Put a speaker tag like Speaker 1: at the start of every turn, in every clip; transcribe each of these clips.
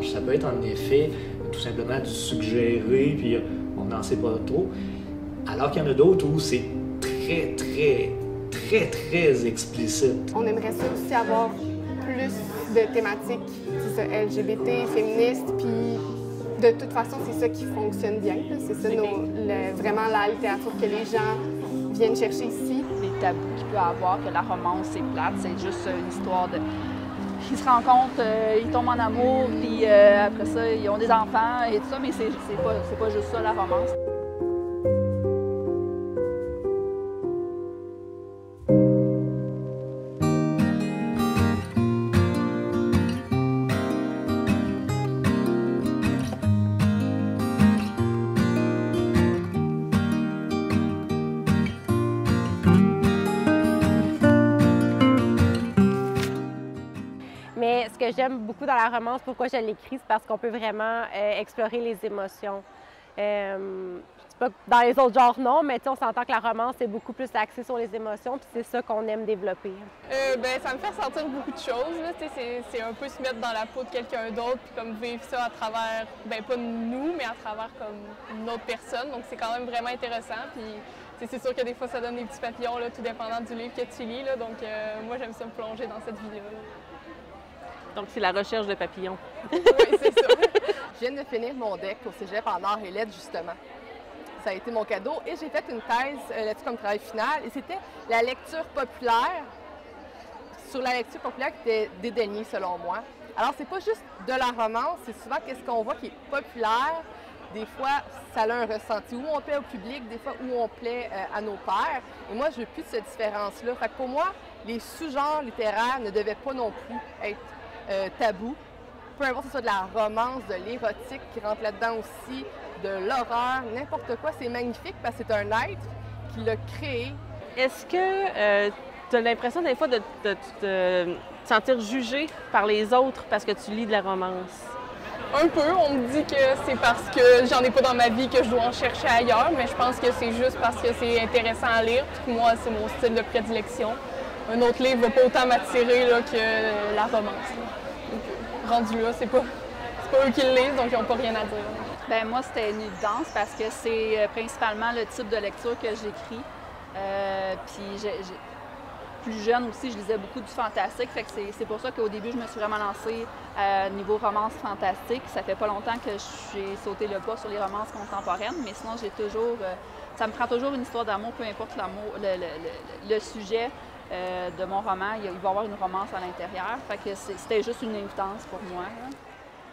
Speaker 1: Ça peut être en effet tout simplement du suggéré, puis on n'en sait pas trop. Alors qu'il y en a d'autres où c'est très explicite.
Speaker 2: On aimerait ça aussi avoir plus de thématiques, c'est ça, LGBT, féministes, puis de toute façon, c'est ça qui fonctionne bien. C'est ça, vraiment la littérature que les gens viennent chercher ici.
Speaker 3: Les tabous qu'il peut avoir, que la romance, c'est plate, c'est juste une histoire de... Ils se rencontrent, ils tombent en amour, puis après ça, ils ont des enfants et tout ça, mais c'est pas juste ça, la romance.
Speaker 4: Mais ce que j'aime beaucoup dans la romance, pourquoi je l'écris, c'est parce qu'on peut vraiment explorer les émotions. C'est pas dans les autres genres, non, mais on s'entend que la romance est beaucoup plus axée sur les émotions, puis c'est ça qu'on aime développer.
Speaker 5: Ça me fait ressentir beaucoup de choses. C'est un peu se mettre dans la peau de quelqu'un d'autre, puis comme vivre ça à travers, pas nous, mais à travers comme une autre personne. Donc c'est quand même vraiment intéressant. Puis c'est sûr que des fois ça donne des petits papillons, là, tout dépendant du livre que tu lis. Là, donc moi j'aime ça me plonger dans cette vie-là.
Speaker 6: Donc, c'est la recherche de papillons.
Speaker 5: Oui, c'est ça.
Speaker 7: Je viens de finir mon deck au cégep en arts et lettres, justement. Ça a été mon cadeau et j'ai fait une thèse là-dessus comme travail final. Et c'était la lecture populaire, sur la lecture populaire qui était dédaignée, selon moi. Alors, c'est pas juste de la romance, c'est souvent qu'est-ce qu'on voit qui est populaire. Des fois, ça a un ressenti où on plaît au public, des fois où on plaît à nos pairs. Et moi, je veux plus de cette différence-là. Fait que pour moi, les sous-genres littéraires ne devaient pas non plus être tabou. Peu importe si c'est de la romance, de l'érotique qui rentre là-dedans aussi, de l'horreur, n'importe quoi, c'est magnifique parce que c'est un être qui l'a créé.
Speaker 6: Est-ce que tu as l'impression des fois de te sentir jugé par les autres parce que tu lis de la romance?
Speaker 5: Un peu. On me dit que c'est parce que j'en ai pas dans ma vie que je dois en chercher ailleurs, mais je pense que c'est juste parce que c'est intéressant à lire. Puis moi, c'est mon style de prédilection. Un autre livre va pas autant m'attirer que la romance. Donc, rendu là, c'est pas eux qui le lisent, donc ils n'ont pas rien à dire.
Speaker 3: Bien, moi, c'était une évidence parce que c'est principalement le type de lecture que j'écris. Puis plus jeune aussi, je lisais beaucoup du fantastique. Fait que c'est pour ça qu'au début, je me suis vraiment lancée niveau romance fantastique. Ça fait pas longtemps que j'ai sauté le pas sur les romances contemporaines, mais sinon, j'ai toujours... ça me prend toujours une histoire d'amour, peu importe l'amour, le sujet. De mon roman, il va y avoir une romance à l'intérieur. Fait que c'était juste une évidence pour moi.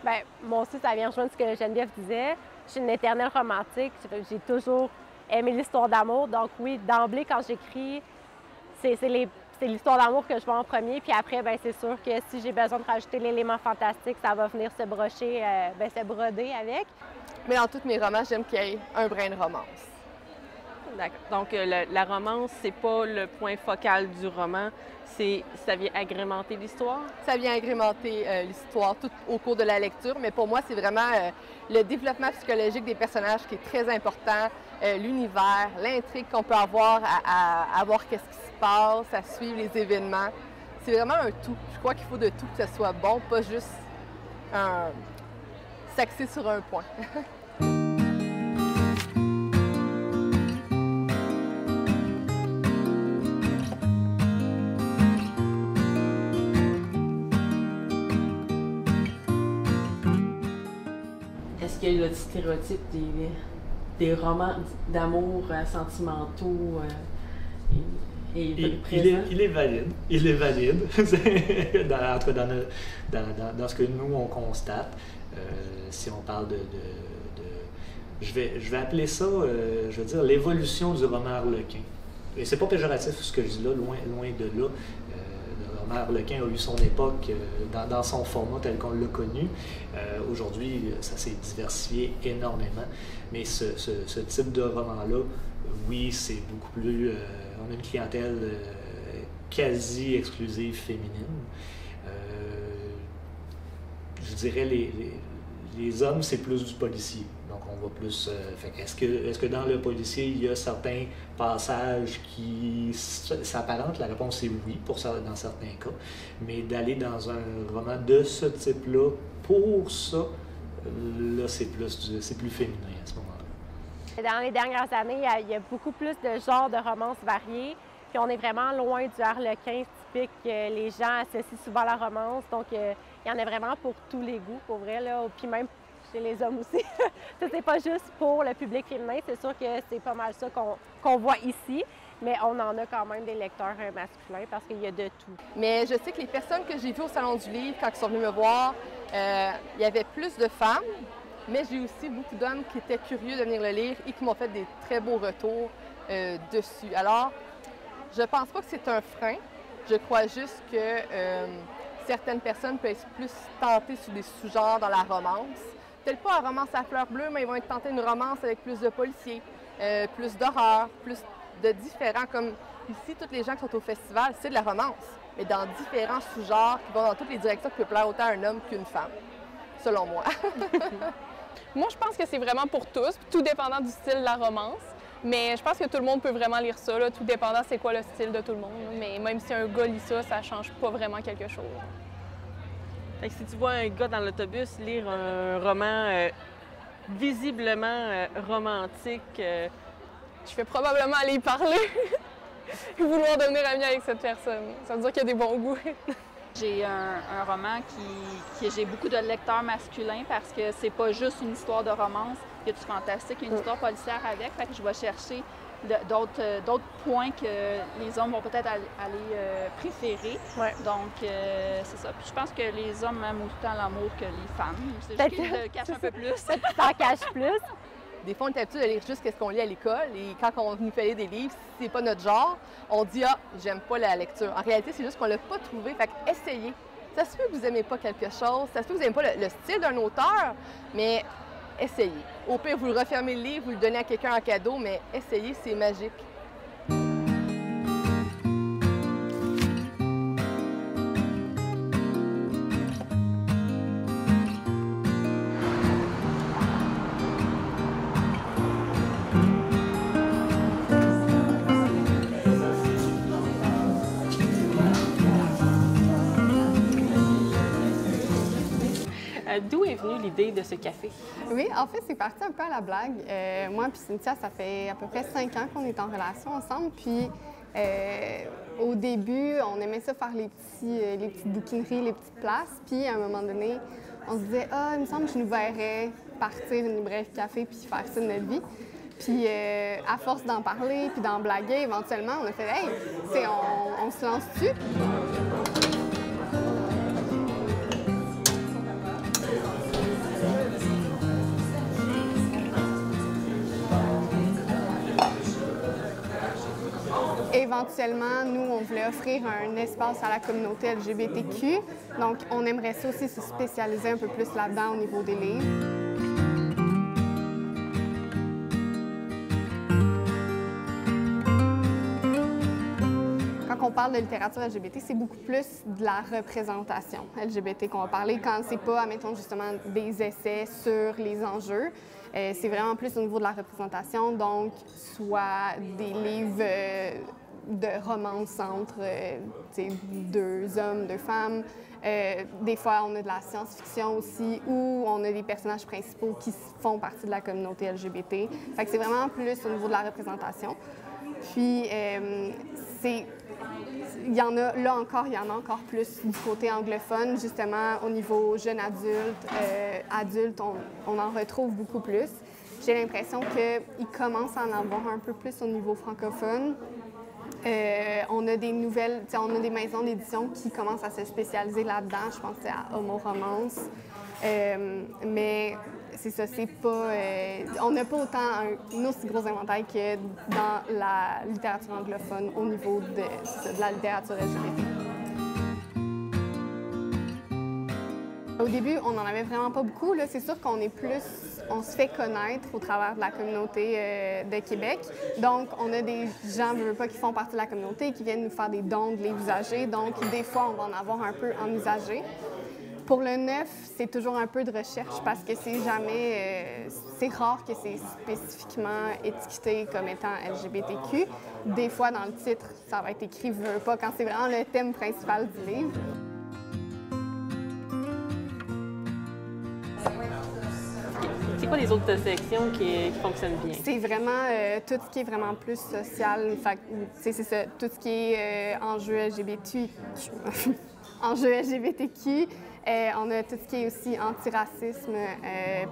Speaker 4: Bien, moi aussi, ça vient rejoindre ce que Geneviève disait. Je suis une éternelle romantique. J'ai toujours aimé l'histoire d'amour. Donc oui, d'emblée, quand j'écris, c'est l'histoire d'amour que je vois en premier. Puis après, bien, c'est sûr que si j'ai besoin de rajouter l'élément fantastique, ça va venir se brocher, se broder avec.
Speaker 7: Mais dans tous mes romans, j'aime qu'il y ait un brin de romance.
Speaker 6: D'accord. Donc, la romance, c'est pas le point focal du roman, ça vient agrémenter l'histoire?
Speaker 7: Ça vient agrémenter l'histoire tout au cours de la lecture, mais pour moi, c'est vraiment le développement psychologique des personnages qui est très important, l'univers, l'intrigue qu'on peut avoir à voir qu'est-ce qui se passe, à suivre les événements. C'est vraiment un tout. Je crois qu'il faut de tout que ce soit bon, pas juste s'axer sur un point.
Speaker 6: Est-ce qu'il y a le stéréotype des romans d'amour sentimentaux
Speaker 1: il est valide. Il est valide. En tout cas, dans ce que nous, on constate. Si on parle je vais appeler ça, je veux dire, l'évolution du roman harlequin. Et c'est pas péjoratif ce que je dis là, loin de là. Le roman harlequin a eu son époque dans son format tel qu'on l'a connu. Aujourd'hui, ça s'est diversifié énormément. Mais ce type de roman-là, oui, c'est beaucoup plus... on a une clientèle quasi exclusive féminine. Je dirais les hommes, c'est plus du policier. Donc, on va plus... est-ce que dans le policier, il y a certains passages qui s'apparentent? La réponse est oui, dans certains cas. Mais d'aller dans un roman de ce type-là, pour ça, là, c'est plus féminin à ce moment-là.
Speaker 4: Dans les dernières années, il y a beaucoup plus de genres de romances variées. Puis on est vraiment loin du harlequin typique que les gens associent souvent à la romance. Donc, il y en a vraiment pour tous les goûts, pour vrai, là. Puis même chez les hommes aussi. C'est pas juste pour le public féminin. C'est sûr que c'est pas mal ça qu'on voit ici. Mais on en a quand même des lecteurs masculins parce qu'il y a de tout.
Speaker 7: Mais je sais que les personnes que j'ai vues au Salon du Livre, quand ils sont venus me voir, il y avait plus de femmes, mais j'ai aussi beaucoup d'hommes qui étaient curieux de venir le lire et qui m'ont fait des très beaux retours dessus. Alors, je pense pas que c'est un frein. Je crois juste que certaines personnes peuvent être plus tentées sur des sous-genres dans la romance. Peut-être pas la romance à fleurs bleues, mais ils vont être tentés d'une romance avec plus de policiers, plus d'horreur, plus de différents, comme ici, tous les gens qui sont au festival, c'est de la romance, mais dans différents sous-genres qui vont dans toutes les directions qui peuvent plaire autant à un homme qu'une femme, selon moi.
Speaker 5: Moi, je pense que c'est vraiment pour tous, tout dépendant du style de la romance. Mais je pense que tout le monde peut vraiment lire ça, là, tout dépendant c'est quoi le style de tout le monde. Mais même si un gars lit ça, ça change pas vraiment quelque chose.
Speaker 6: Fait que si tu vois un gars dans l'autobus lire un roman visiblement romantique,
Speaker 5: je vais probablement aller y parler et vouloir devenir amie avec cette personne. Ça veut dire qu'il y a des bons goûts.
Speaker 3: J'ai un roman qui j'ai beaucoup de lecteurs masculins parce que c'est pas juste une histoire de romance, il y a du fantastique, il y a une histoire policière avec, fait que je vais chercher d'autres points que les hommes vont peut-être aller préférer.
Speaker 4: Ouais.
Speaker 3: Donc, c'est ça. Puis je pense que les hommes aiment autant l'amour que les femmes. C'est juste qu'ils le cachent un peu plus.
Speaker 4: Tu t'en caches plus.
Speaker 7: Des fois, on est habitué de lire juste ce qu'on lit à l'école et quand on nous fait lire des livres, si c'est pas notre genre, on dit « Ah, j'aime pas la lecture ». En réalité, c'est juste qu'on l'a pas trouvé, fait essayez. Ça se peut que vous n'aimez pas quelque chose, ça se peut que vous n'aimez pas le style d'un auteur, mais essayez. Au pire, vous le refermez le livre, vous le donnez à quelqu'un en cadeau, mais essayez, c'est magique.
Speaker 6: D'où est venue l'idée de ce café?
Speaker 2: Oui, en fait, c'est parti un peu à la blague. Moi et Cynthia, ça fait à peu près 5 ans qu'on est en relation ensemble. Puis, au début, on aimait ça faire les petites bouquineries, les petites places. Puis, à un moment donné, on se disait « Ah, il me semble que je nous verrais partir une librairie de café puis faire ça de notre vie. » Puis, à force d'en parler puis d'en blaguer, éventuellement, on a fait « Hey, on se lance dessus? » Éventuellement, nous, on voulait offrir un espace à la communauté LGBTQ. Donc, on aimerait ça aussi se spécialiser un peu plus là-dedans au niveau des livres. Quand on parle de littérature LGBT, c'est beaucoup plus de la représentation LGBT qu'on va parler quand c'est pas, admettons, justement, des essais sur les enjeux. C'est vraiment plus au niveau de la représentation, donc soit des livres de romance entre deux hommes, deux femmes. Des fois, on a de la science-fiction aussi, où on a des personnages principaux qui font partie de la communauté LGBT. Fait que c'est vraiment plus au niveau de la représentation. Puis, il y en a, là encore, il y en a encore plus du côté anglophone, justement, au niveau jeune adulte, on en retrouve beaucoup plus. J'ai l'impression qu'il commence à en avoir un peu plus au niveau francophone. On a des nouvelles, on a des maisons d'édition qui commencent à se spécialiser là-dedans. Je pense à Homo Romance. Mais c'est ça, c'est pas. On n'a pas autant un aussi gros inventaire que dans la littérature anglophone au niveau de la littérature LGBT. Au début, on n'en avait vraiment pas beaucoup. Là, c'est sûr qu'on est plus, on se fait connaître au travers de la communauté de Québec. Donc, on a des gens, je veux pas, qui font partie de la communauté, qui viennent nous faire des dons de livres usagés. Donc, des fois, on va en avoir un peu en usagé. Pour le neuf, c'est toujours un peu de recherche parce que c'est jamais, c'est rare que c'est spécifiquement étiqueté comme étant LGBTQ. Des fois, dans le titre, ça va être écrit « veux pas » quand c'est vraiment le thème principal du livre.
Speaker 6: c'est quoi les autres sections qui fonctionnent bien?
Speaker 2: C'est vraiment tout ce qui est vraiment plus social. Fait, c'est ça, tout ce qui est enjeux LGBT, enjeux LGBTQ. On a tout ce qui est aussi antiracisme,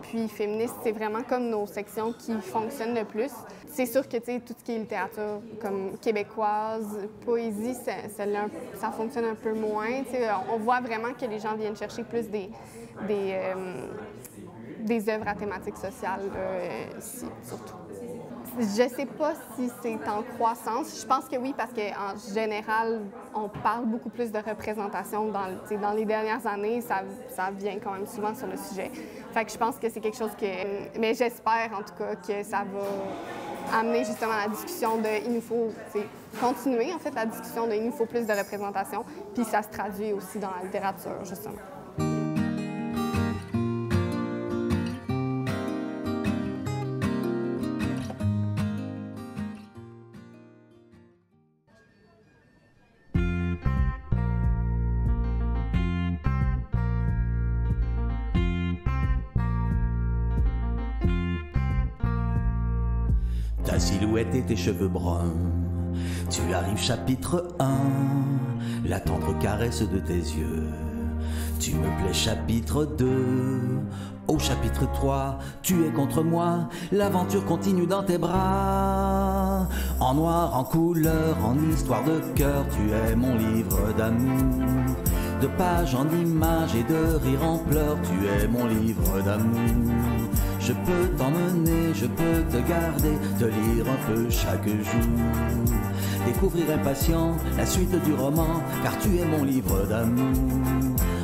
Speaker 2: puis féministe. C'est vraiment comme nos sections qui fonctionnent le plus. C'est sûr que tout ce qui est littérature comme québécoise, poésie, ça fonctionne un peu moins. On voit vraiment que les gens viennent chercher plus des œuvres à thématique sociale ici, surtout. Je sais pas si c'est en croissance. Je pense que oui, parce qu'en général, on parle beaucoup plus de représentation. Dans les dernières années, ça vient quand même souvent sur le sujet. Fait que je pense que c'est quelque chose que... Mais j'espère, en tout cas, que ça va amener justement la discussion de... Il nous faut continuer, en fait, la discussion de... Il nous faut plus de représentation. Puis ça se traduit aussi dans la littérature, justement.
Speaker 8: Ta silhouette et tes cheveux bruns. Tu arrives chapitre 1, la tendre caresse de tes yeux. Tu me plais chapitre 2, au chapitre 3, tu es contre moi, l'aventure continue dans tes bras. En noir, en couleur, en histoire de cœur, tu es mon livre d'amour. De pages en images et de rires en pleurs, tu es mon livre d'amour. Je peux t'emmener, je peux te garder, te lire un peu chaque jour. Découvrir impatient la suite du roman, car tu es mon livre d'amour.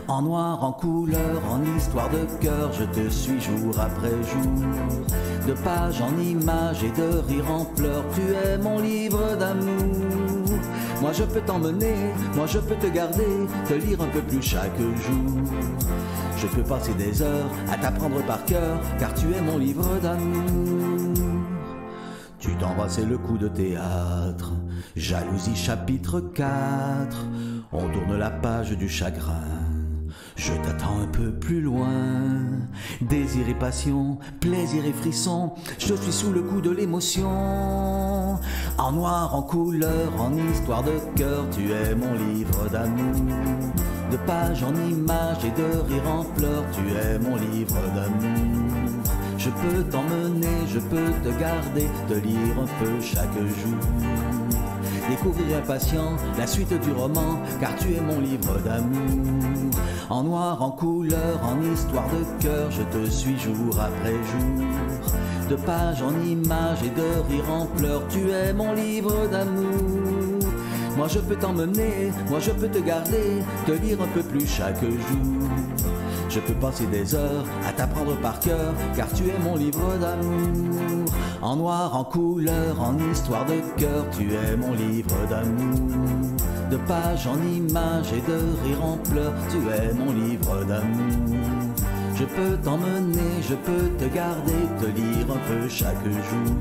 Speaker 8: En noir, en couleur, en histoire de cœur, je te suis jour après jour. De pages en images et de rires en pleurs, tu es mon livre d'amour. Moi je peux t'emmener, moi je peux te garder, te lire un peu plus chaque jour. Je peux passer des heures à t'apprendre par cœur, car tu es mon livre d'amour. Tu t'embrassais le coup de théâtre, jalousie chapitre 4. On tourne la page du chagrin, je t'attends un peu plus loin. Désir et passion, plaisir et frisson, je suis sous le coup de l'émotion. En noir, en couleur, en histoire de cœur, tu es mon livre d'amour. De pages en images et de rires en pleurs, tu es mon livre d'amour. Je peux t'emmener, je peux te garder, te lire un peu chaque jour. Découvrir impatient la suite du roman, car tu es mon livre d'amour. En noir, en couleur, en histoire de cœur, je te suis jour après jour. De pages en images et de rires en pleurs, tu es mon livre d'amour. Moi je peux t'emmener, moi je peux te garder, te lire un peu plus chaque jour. Je peux passer des heures à t'apprendre par cœur, car tu es mon livre d'amour. En noir, en couleur, en histoire de cœur, tu es mon livre d'amour. De pages en images et de rires en pleurs, tu es mon livre d'amour. Je peux t'emmener, je peux te garder, te lire un peu chaque jour.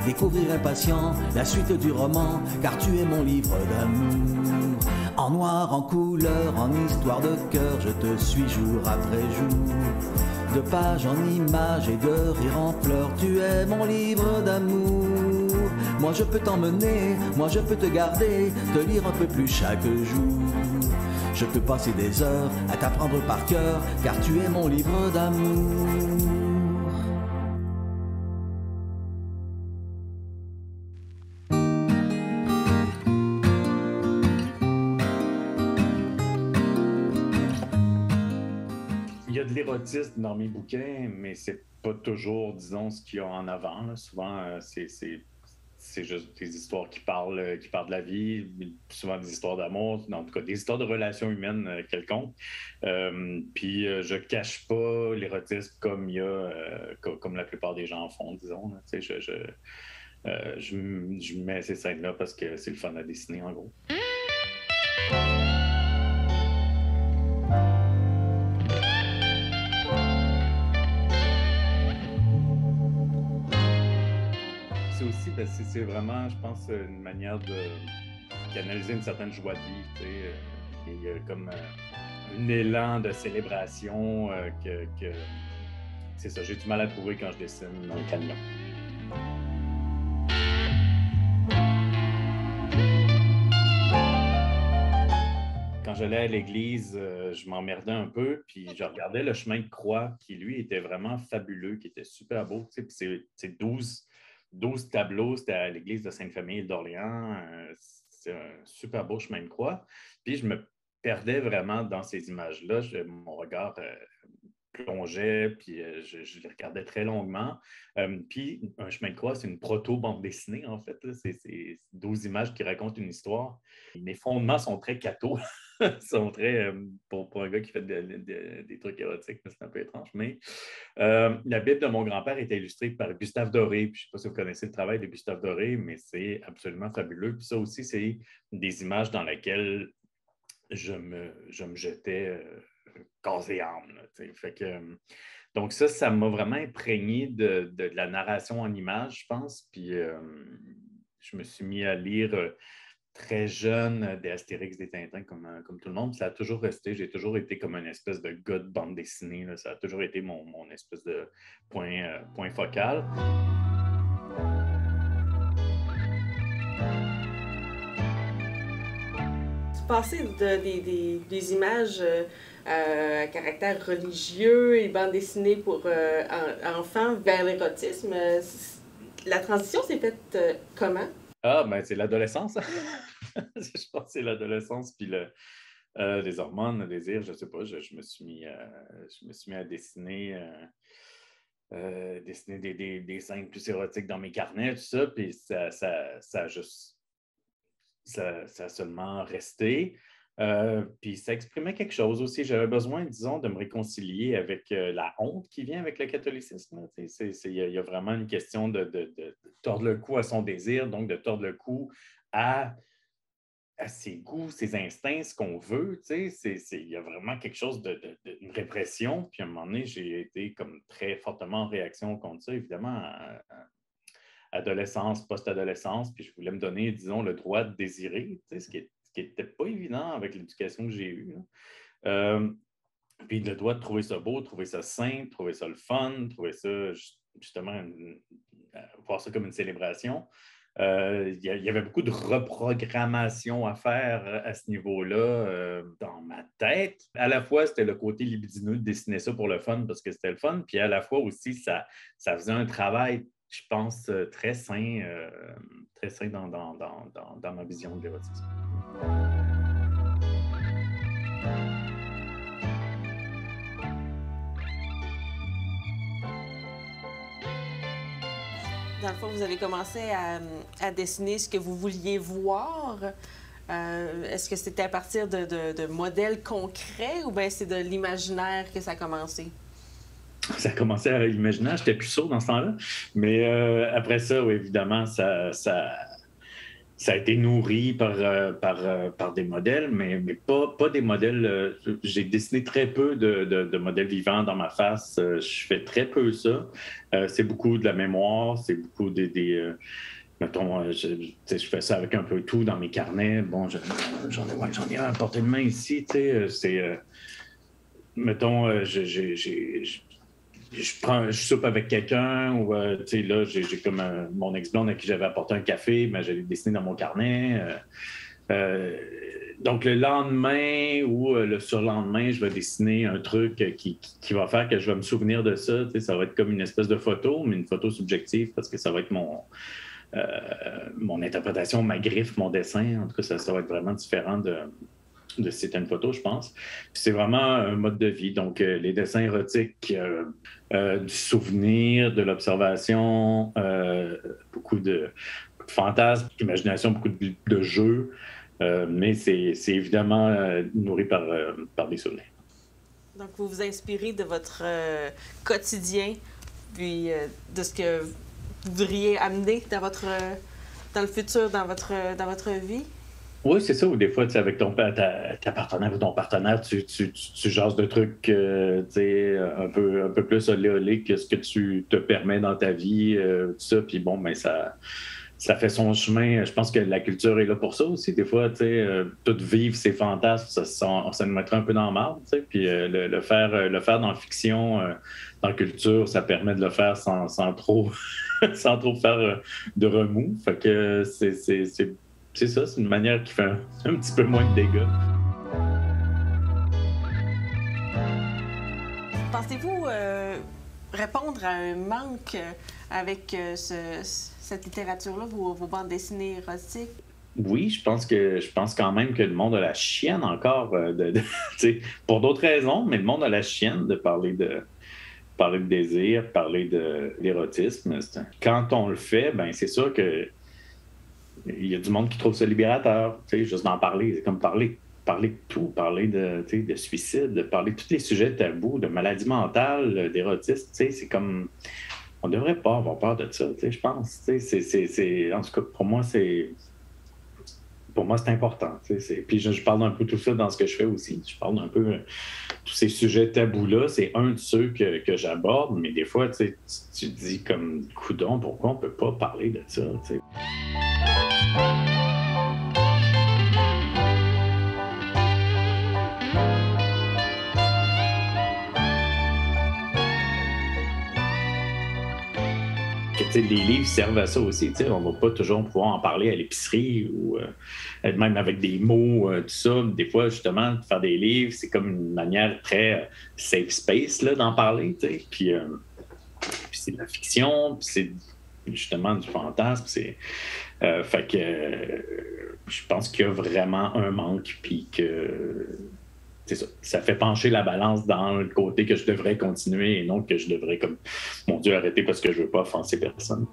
Speaker 8: Découvrir impatient la suite du roman, car tu es mon livre d'amour. En noir, en couleur, en histoire de cœur, je te suis jour après jour. De pages en images et de rires en pleurs, tu es mon livre d'amour. Moi je peux t'emmener, moi je peux te garder, te lire un peu plus chaque jour. Je peux passer des heures à t'apprendre par cœur, car tu es mon livre d'amour.
Speaker 9: Il y a de l'érotisme dans mes bouquins, mais c'est pas toujours, disons, ce qu'il y a en avant. Là. Souvent, c'est juste des histoires qui parlent de la vie, souvent des histoires d'amour, en tout cas des histoires de relations humaines quelconques. Puis je cache pas l'érotisme comme il y a, comme la plupart des gens font, disons. Là. Je mets ces scènes-là parce que c'est le fun à dessiner, en gros. C'est aussi, c'est vraiment, je pense, une manière de canaliser une certaine joie de vivre. Tu sais, il y a comme un élan de célébration c'est ça, j'ai du mal à trouver quand je dessine un camion. Quand j'allais à l'église, je m'emmerdais un peu, puis je regardais le chemin de croix qui, lui, était vraiment fabuleux, qui était super beau. Tu sais, puis c'est 12 tableaux, c'était à l'église de Sainte-Famille d'Orléans. C'est un super beau chemin de croix. Puis je me perdais vraiment dans ces images-là. Mon regard plongeait, puis je les regardais très longuement. Puis un chemin de croix, c'est une proto-bande dessinée, en fait. C'est 12 images qui racontent une histoire. Mes fondements sont très cathos. Sont très, pour un gars qui fait des trucs érotiques, c'est un peu étrange. Mais la Bible de mon grand-père était illustrée par Gustave Doré. Puis, je ne sais pas si vous connaissez le travail de Gustave Doré, mais c'est absolument fabuleux. Puis ça aussi, c'est des images dans lesquelles je me jetais corps et âme. Fait que, donc ça m'a vraiment imprégné de la narration en images, je pense. Puis je me suis mis à lire très jeune des Astérix, des Tintins, comme tout le monde. Ça a toujours resté. J'ai toujours été comme une espèce de gars de bande dessinée. Là. Ça a toujours été mon espèce de point focal.
Speaker 6: Passer des images à caractère religieux et bande dessinée pour enfants vers l'érotisme, la transition s'est faite comment?
Speaker 9: Ah, ben c'est l'adolescence. Je pense que c'est l'adolescence, puis les hormones, le désir, je ne sais pas. Je me suis mis à dessiner, des scènes plus érotiques dans mes carnets, tout ça, puis ça a seulement resté. Puis ça exprimait quelque chose aussi. J'avais besoin, disons, de me réconcilier avec la honte qui vient avec le catholicisme. Il y a vraiment une question de tordre le cou à son désir, donc de tordre le cou à ses goûts, ses instincts, ce qu'on veut. Il y a vraiment quelque chose une répression. Puis à un moment donné, j'ai été comme très fortement en réaction contre ça, évidemment, adolescence, post-adolescence. Puis je voulais me donner, disons, le droit de désirer, ce qui n'était pas évident avec l'éducation que j'ai eue. Puis le droit de trouver ça beau, trouver ça sain, trouver ça le fun, trouver ça justement, voir ça comme une célébration. Il y avait beaucoup de reprogrammation à faire à ce niveau-là dans ma tête. À la fois, c'était le côté libidineux de dessiner ça pour le fun parce que c'était le fun, puis à la fois aussi, ça faisait un travail, je pense, très sain dans ma vision de l'érotisme.
Speaker 6: Dans le fond, vous avez commencé à dessiner ce que vous vouliez voir. Est-ce que c'était à partir de modèles concrets ou bien c'est de l'imaginaire que ça a commencé?
Speaker 9: Ça a commencé à l'imaginaire. J'étais plus sourd dans ce temps-là. Mais après ça, oui, évidemment, ça a été nourri par des modèles, mais pas des modèles. J'ai dessiné très peu de modèles vivants dans ma face. Je fais très peu ça. C'est beaucoup de la mémoire, c'est beaucoup mettons, je fais ça avec un peu tout dans mes carnets. Bon, j'en ai un à portée de main ici. Mettons, je soupe avec quelqu'un ou là, j'ai comme mon ex-blonde à qui j'avais apporté un café, mais j'allais dessiner dans mon carnet. Donc, le lendemain ou le surlendemain, je vais dessiner un truc qui va faire que je vais me souvenir de ça. Ça va être comme une espèce de photo, mais une photo subjective parce que ça va être mon interprétation, ma griffe, mon dessin. En tout cas, ça va être vraiment différent de si c'était une photo, je pense. Puis c'est vraiment un mode de vie. Donc, les dessins érotiques, du souvenir, de l'observation, beaucoup de fantasmes, d'imagination, beaucoup de jeux. Mais c'est évidemment nourri par des souvenirs.
Speaker 6: Donc, vous vous inspirez de votre quotidien, puis de ce que vous voudriez amener dans le futur, dans votre vie?
Speaker 9: Oui, c'est ça. Ou des fois, avec ta partenaire ou ton partenaire, tu jases de trucs un peu plus olé que ce que tu te permets dans ta vie, tout ça. Puis bon, ben ça ça fait son chemin. Je pense que la culture est là pour ça aussi. Des fois, tu sais, tout vivre ses fantasmes, ça nous mettrait un peu dans la marde, tu sais. Puis le faire dans la fiction, dans la culture, ça permet de le faire sans trop, sans trop faire de remous. Fait que c'est ça, c'est une manière qui fait un petit peu moins de dégâts.
Speaker 6: Pensez-vous répondre à un manque avec cette littérature-là, vos bandes dessinées érotiques?
Speaker 9: Oui, je pense quand même que le monde a la chienne encore, pour d'autres raisons, mais le monde a la chienne de parler de désir, parler de l'érotisme. Quand on le fait, ben c'est sûr que il y a du monde qui trouve ça libérateur, juste d'en parler. C'est comme parler de tout, parler de suicide, de parler de tous les sujets tabous, de maladies mentales, d'érotisme. C'est comme... On devrait pas avoir peur de ça, je pense. En tout cas, pour moi, c'est important. Puis je parle un peu de tout ça dans ce que je fais aussi. Je parle un peu tous ces sujets tabous-là. C'est un de ceux que j'aborde, mais des fois, tu te dis comme coudon, pourquoi on peut pas parler de ça? T'sais? Les livres servent à ça aussi. On ne va pas toujours pouvoir en parler à l'épicerie ou même avec des mots, tout ça. Des fois, justement, de faire des livres, c'est comme une manière très safe space là, d'en parler. Puis c'est de la fiction, puis c'est justement du fantasme. Fait que je pense qu'il y a vraiment un manque, puis que ça fait pencher la balance dans le côté que je devrais continuer et non que je devrais, comme, mon Dieu, arrêter parce que je veux pas offenser personne.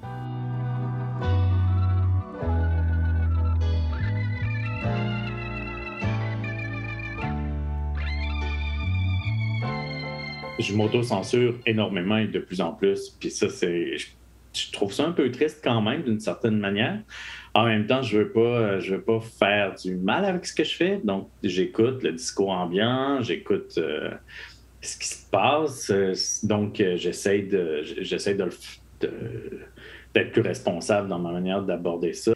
Speaker 9: Je m'auto-censure énormément et de plus en plus. Puis ça, je trouve ça un peu triste quand même, d'une certaine manière. En même temps, je veux pas faire du mal avec ce que je fais. Donc, j'écoute le discours ambiant, j'écoute ce qui se passe. Donc, j'essaie d'être plus responsable dans ma manière d'aborder ça.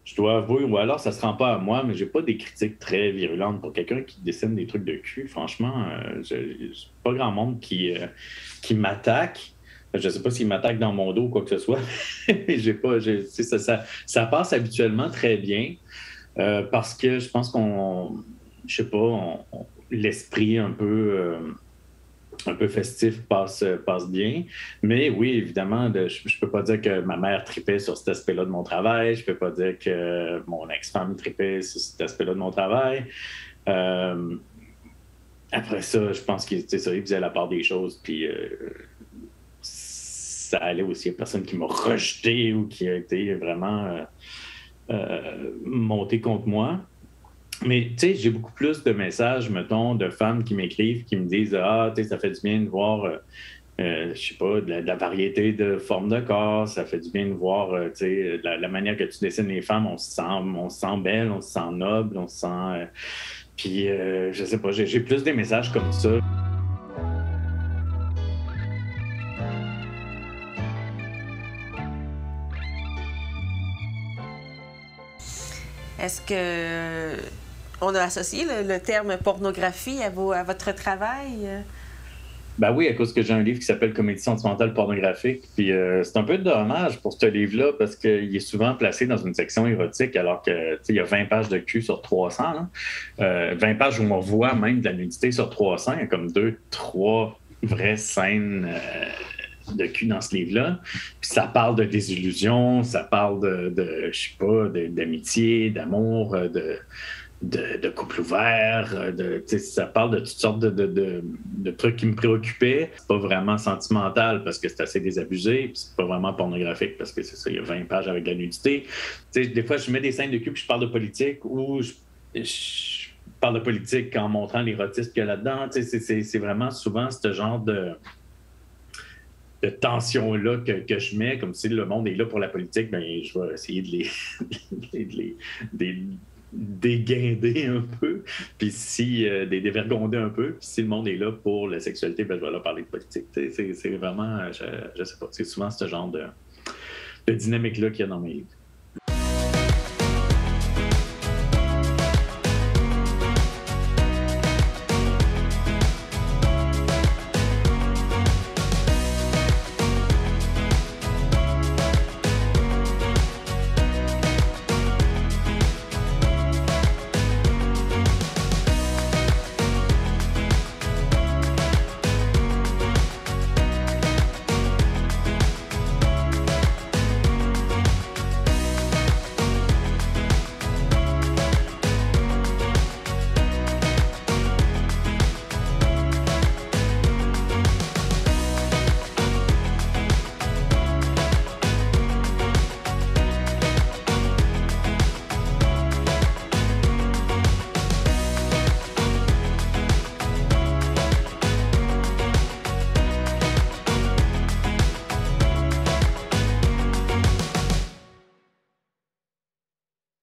Speaker 9: Je dois avouer, ou alors ça se rend pas à moi, mais j'ai pas des critiques très virulentes. Pour quelqu'un qui dessine des trucs de cul, franchement, j'ai pas grand monde qui m'attaque. Je ne sais pas s'il m'attaque dans mon dos ou quoi que ce soit. Ça passe habituellement très bien parce que je pense l'esprit un peu festif passe bien. Mais oui, évidemment, je peux pas dire que ma mère tripait sur cet aspect-là de mon travail. Je peux pas dire que mon ex-femme tripait sur cet aspect-là de mon travail. Après ça, je pense qu'il faisait la part des choses. Puis ça allait aussi. Il n'y a personne qui m'a rejeté ou qui a été vraiment monté contre moi. Mais tu sais, j'ai beaucoup plus de messages, mettons, de femmes qui m'écrivent, qui me disent « Ah, tu sais, ça fait du bien de voir, je sais pas, de la variété de formes de corps, ça fait du bien de voir, tu sais, la manière que tu dessines les femmes, on se sent belle, on se sent noble, on se sent... Puis, je sais pas, j'ai plus des messages comme ça.
Speaker 6: Est-ce que on a associé le terme pornographie à votre travail?
Speaker 9: Ben oui, à cause que j'ai un livre qui s'appelle Comédie sentimentale pornographique. Puis c'est un peu dommage pour ce livre-là parce qu'il est souvent placé dans une section érotique alors que il y a 20 pages de cul sur 300. Hein? 20 pages où on voit même de la nudité sur 300. Il y a comme 2-3 vraies scènes de cul dans ce livre-là. Puis ça parle de désillusion, ça parle de je sais pas, d'amitié, d'amour, de couple ouvert, ça parle de toutes sortes de trucs qui me préoccupaient. C'est pas vraiment sentimental parce que c'est assez désabusé, puis c'est pas vraiment pornographique parce que c'est ça, il y a 20 pages avec de la nudité. Des fois, je mets des scènes de cul puis je parle de politique ou je parle de politique en montrant l'érotisme qu'il y a là-dedans. C'est vraiment souvent ce genre de tension-là que je mets, comme si le monde est là pour la politique, ben je vais essayer de les déguinder un peu, puis des dévergonder un peu, puis si le monde est là pour la sexualité, ben je vais leur parler de politique. C'est vraiment, je sais pas, c'est souvent ce genre de dynamique-là qu'il y a dans mes livres.